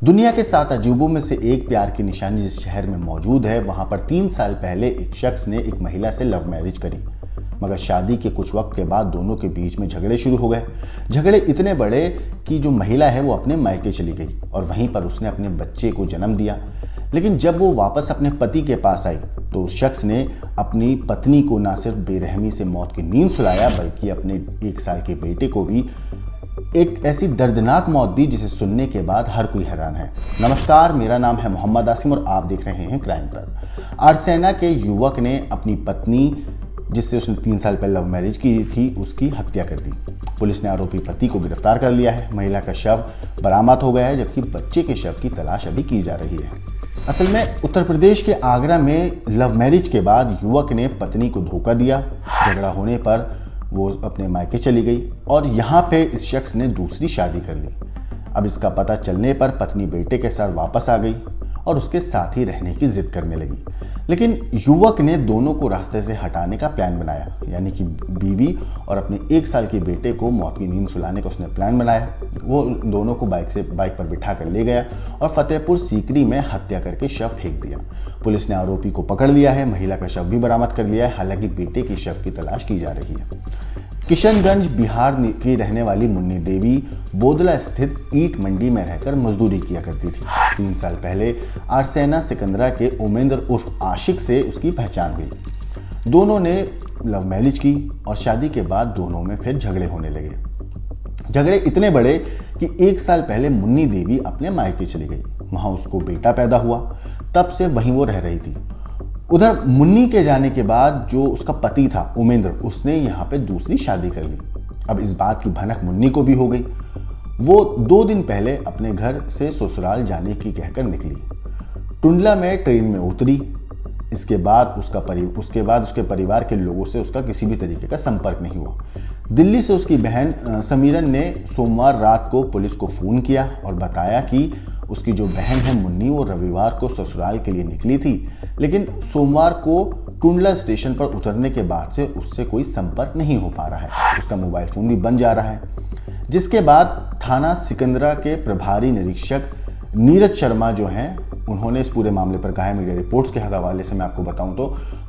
दुनिया के 7 अजूबों में से एक प्यार की निशानी जिस शहर में मौजूद है, वहां पर 3 साल पहले एक शख्स ने एक महिला से लव मैरिज करी। मगर शादी के कुछ वक्त के बाद दोनों के बीच में झगड़े शुरू हो गए। झगड़े इतने बड़े कि जो महिला है वो अपने मायके चली गई और वहीं पर उसने अपने बच्चे को जन्म दिया। लेकिन जब वो वापस अपने पति के पास आई तो उस शख्स ने अपनी पत्नी को न सिर्फ बेरहमी से मौत की नींद सुलाया, बल्कि अपने 1 साल के बेटे को भी एक ऐसी दर्दनाक मौत दी जिसे सुनने के बाद हर कोई हैरान है। नमस्कार, मेरा नाम है मोहम्मद आसिम और आप देख रहे हैं क्राइम पर। आर्सेना के युवक ने अपनी पत्नी, जिससे उसने 3 साल पहले लव मैरिज की थी, उसकी हत्या कर दी। पुलिस ने आरोपी पति को गिरफ्तार कर लिया है। महिला का शव बरामद हो गया है, जबकि बच्चे के शव की तलाश अभी की जा रही है। असल में उत्तर प्रदेश के आगरा में लव मैरिज के बाद युवक ने पत्नी को धोखा दिया। झगड़ा होने पर वो अपने मायके चली गई और यहाँ पे इस शख्स ने दूसरी शादी कर ली। अब इसका पता चलने पर पत्नी बेटे के साथ वापस आ गई और उसके साथ ही रहने की जिद करने लगी। लेकिन युवक ने दोनों को रास्ते से हटाने का प्लान बनाया, यानी कि बीवी और अपने 1 साल के बेटे को मौत की नींद सुलाने का उसने प्लान बनाया। वो दोनों को बाइक पर बिठा कर ले गया और फतेहपुर सीकरी में हत्या करके शव फेंक दिया। पुलिस ने आरोपी को पकड़ लिया है। महिला का शव भी बरामद कर लिया है। हालांकि बेटे के शव की तलाश की जा रही है। किशनगंज बिहार की रहने वाली मुन्नी देवी बोदला स्थित ईंट मंडी में रहकर मजदूरी किया करती थी। 3 साल पहले आर्सेना सिकंदरा के उमेंद्र उर्फ आशिक से उसकी पहचान हुई। दोनों ने लव मैरिज की और शादी के बाद दोनों में फिर झगड़े होने लगे। झगड़े इतने बड़े कि 1 साल पहले मुन्नी देवी अपने मायके चली गई। वहां उसको बेटा पैदा हुआ। तब से वहीं वो रह रही थी। उधर मुन्नी के जाने के बाद जो उसका पति था उमेंद्र, उसने यहाँ पे दूसरी शादी कर ली। अब इस बात की भनक मुन्नी को भी हो गई। वो 2 दिन पहले अपने घर से ससुराल जाने की कहकर निकली। टुंडला में ट्रेन में उतरी। उसके बाद उसके परिवार के लोगों से उसका किसी भी तरीके का संपर्क नहीं हुआ। दिल्ली से उसकी बहन समीरन ने सोमवार रात को पुलिस को फोन किया और बताया कि उसकी जो बहन है मुन्नी, वो रविवार को ससुराल के लिए निकली थी, लेकिन सोमवार को टुंडला स्टेशन पर उतरने के बाद से उससे कोई संपर्क नहीं हो पा रहा है। उसका मोबाइल फोन भी बंद जा रहा है। जिसके बाद थाना सिकंदरा के प्रभारी निरीक्षक नीरज शर्मा जो हैं, उन्होंने इस पूरे मामले पर कहा है। मीडिया रिपोर्ट्स के हवाले से मैं आपको बताऊं तो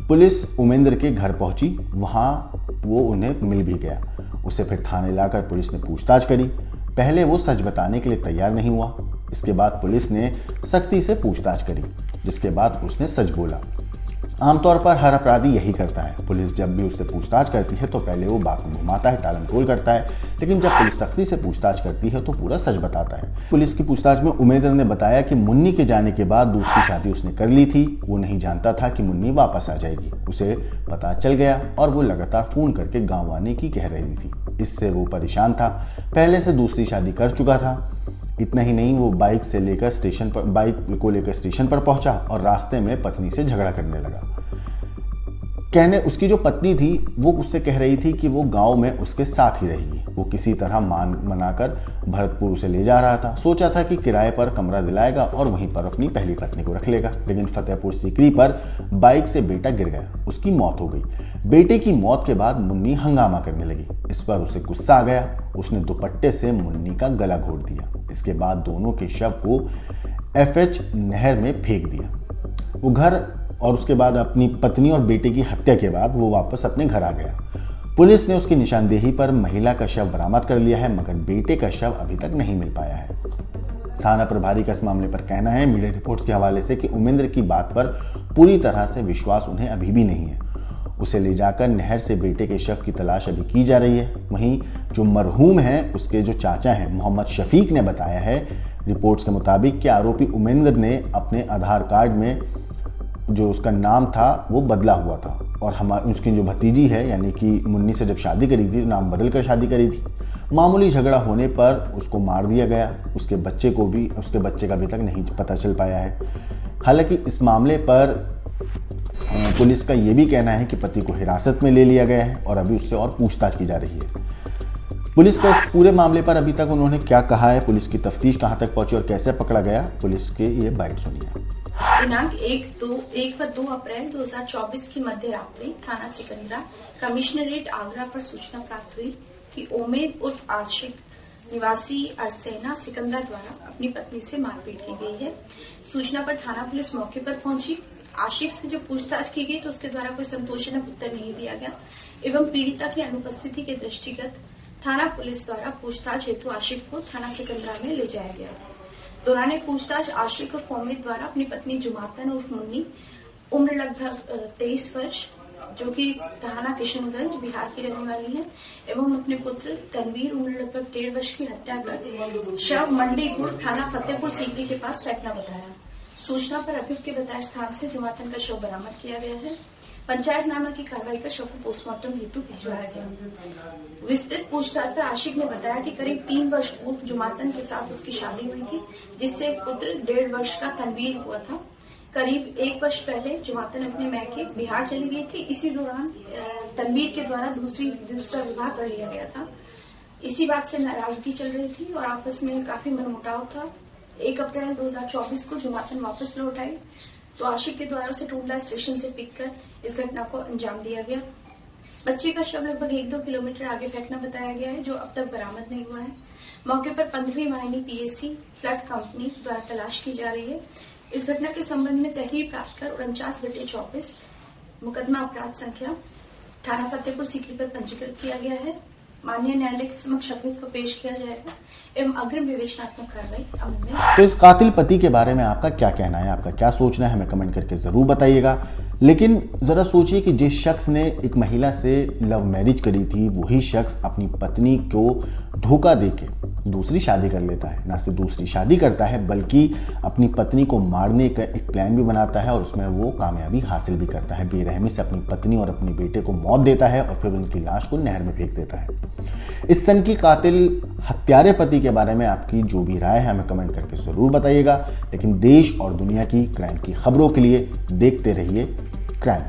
पुलिस उमेंद्र के घर पहुंची। वहां वो उन्हें मिल भी गया। उसे फिर थाने लाकर पुलिस ने पूछताछ करी। पहले वो सच बताने के लिए तैयार नहीं हुआ। इसके बाद पुलिस ने सख्ती से पूछताछ करी, जिसके बाद उसने सच बोला। आमतौर पर हर अपराधी यही करता है। पुलिस जब भी उससे पूछताछ करती है तो पहले वो बात को घुमाता है, टालमटोल करता है, लेकिन जब पुलिस सख्ती से पूछताछ करती है तो पूरा सच बताता है। पुलिस की पूछताछ में उमेंद्र ने बताया कि मुन्नी के जाने के बाद दूसरी शादी उसने कर ली थी। वो नहीं जानता था कि मुन्नी वापस आ जाएगी। उसे पता चल गया और वो लगातार फोन करके गाँव आने की कह रही थी। इससे वो परेशान था। पहले से दूसरी शादी कर चुका था। इतना ही नहीं, वो बाइक को लेकर स्टेशन पर पहुंचा और रास्ते में पत्नी से झगड़ा करने लगा। उसकी जो पत्नी थी वो उससे कह रही थी कि वो गांव में उसके साथ ही रहेगी। वो किसी तरह मनाकर भरतपुर उसे ले जा रहा था। सोचा था कि किराए पर कमरा दिलाएगा और वहीं पर अपनी पहली पत्नी को रख लेगा। लेकिन फतेहपुर सीकरी पर बाइक से बेटा गिर गया। उसकी मौत हो गई। बेटे की मौत के बाद मुन्नी हंगामा करने लगी। इस पर उसे गुस्सा आ गया। उसने दुपट्टे से मुन्नी का गला घोट दिया। इसके बाद दोनों के शव को FH नहर में फेंक दिया। वो घर और उसके बाद अपनी पत्नी और बेटे की हत्या के बाद वो वापस अपने घर आ गया। पुलिस ने उसकी निशानदेही पर महिला का शव बरामद कर लिया है, मगर बेटे का शव अभी तक नहीं मिल पाया है। थाना प्रभारी का इस मामले पर कहना है, मीडिया रिपोर्ट्स के हवाले से, कि उमेंद्र की बात पर पूरी तरह से विश्वास उन्हें अभी भी नहीं है। उसे ले जाकर नहर से बेटे के शव की तलाश अभी की जा रही है। वहीं जो मरहूम है, उसके जो चाचा हैं मोहम्मद शफीक ने बताया है रिपोर्ट्स के मुताबिक कि आरोपी उमेंद्र ने अपने आधार कार्ड में जो उसका नाम था वो बदला हुआ था और उसकी जो भतीजी है, यानी कि मुन्नी से जब शादी करी थी, नाम बदल कर शादी करी थी। मामूली झगड़ा होने पर उसको मार दिया गया। उसके बच्चे का अभी तक नहीं पता चल पाया है। हालांकि इस मामले पर पुलिस का ये भी कहना है कि पति को हिरासत में ले लिया गया है और अभी उससे और पूछताछ की जा रही है। पुलिस का इस पूरे मामले पर अभी तक उन्होंने क्या कहा है, पुलिस की तफ्तीश कहां तक पहुंची और कैसे पकड़ा गया, पुलिस के ये बाइट सुनिए। दिनांक 1 व 2 अप्रैल 2024 की मध्य रात्रि थाना सिकंदरा कमिश्नरेट आगरा पर सूचना प्राप्त हुई कि उमेद उर्फ आशिक निवासी अरसेना सिकंदरा द्वारा अपनी पत्नी से मारपीट की गई है। सूचना पर थाना पुलिस मौके पर पहुंची। आशिक से जब पूछताछ की गई तो उसके द्वारा कोई संतोषजनक उत्तर नहीं दिया गया एवं पीड़िता की अनुपस्थिति के दृष्टिगत थाना पुलिस द्वारा पूछताछ हेतु आशिक को थाना सिकंदरा में ले जाया गया। दौरान पूछताछ आशिक और फौमिद द्वारा अपनी पत्नी जुमातन उर्फ मुन्नी उम्र लगभग 23 वर्ष जो कि थाना किशनगंज बिहार की रहने वाली है एवं अपने पुत्र तनवीर उम्र लगभग 1.5 वर्ष की हत्या कर शव मंडी गुड़ थाना फतेहपुर सीकरी के पास फेंकना बताया। सूचना पर अभियुक्त के बताए स्थान से जुमातन का शव बरामद किया गया है। पंचायतनामा की कार्रवाई कर शव को पोस्टमार्टम हेतु भिजवाया गया। विस्तृत पूछताछ पर आशिक ने बताया कि करीब 3 वर्ष पूर्व जुमातन के साथ उसकी शादी हुई थी, जिससे एक पुत्र 1.5 वर्ष का तनवीर हुआ था। करीब 1 वर्ष पहले जुमातन अपने मैके बिहार चली गई थी। इसी दौरान तनवीर के द्वारा दूसरा विवाह कर लिया गया था। इसी बात से नाराजगी चल रही थी और आपस में काफी मनमुटाव था। 1 अप्रैल 2024 को जुमातन वापस लौट आई तो आशिक के द्वारा उसे टूंडला स्टेशन से पिक कर इस घटना को अंजाम दिया गया। बच्चे का शव लगभग 1-2 किलोमीटर आगे फेंकना बताया गया है, जो अब तक बरामद नहीं हुआ है। मौके पर 15वीं वाहिनी पीएसी फ्लड कंपनी द्वारा तलाश की जा रही है। इस घटना के संबंध में तहरीर प्राप्त कर 49/24 मुकदमा अपराध संख्या थाना फतेहपुर सीकरी पर पंजीकृत किया गया है। माननीय न्यायालय के समक्ष अभियुक्त को पेश किया जाएगा एवं अग्रिम विवेचनात्मक कार्रवाई अमल में। तो इस कातिल पति के बारे में आपका क्या कहना है, आपका क्या सोचना है, हमें कमेंट करके जरूर बताइएगा। लेकिन जरा सोचिए कि जिस शख्स ने एक महिला से लव मैरिज करी थी वही शख्स अपनी पत्नी को धोखा देके दूसरी शादी कर लेता है। ना सिर्फ दूसरी शादी करता है बल्कि अपनी पत्नी को मारने का एक प्लान भी बनाता है और उसमें वो कामयाबी हासिल भी करता है। बेरहमी से अपनी पत्नी और अपने बेटे को मौत देता है और फिर उनकी लाश को नहर में फेंक देता है। इस सनकी कातिल हत्यारे पति के बारे में आपकी जो भी राय है हमें कमेंट करके जरूर बताइएगा। लेकिन देश और दुनिया की क्राइम की खबरों के लिए देखते रहिए क्राइम।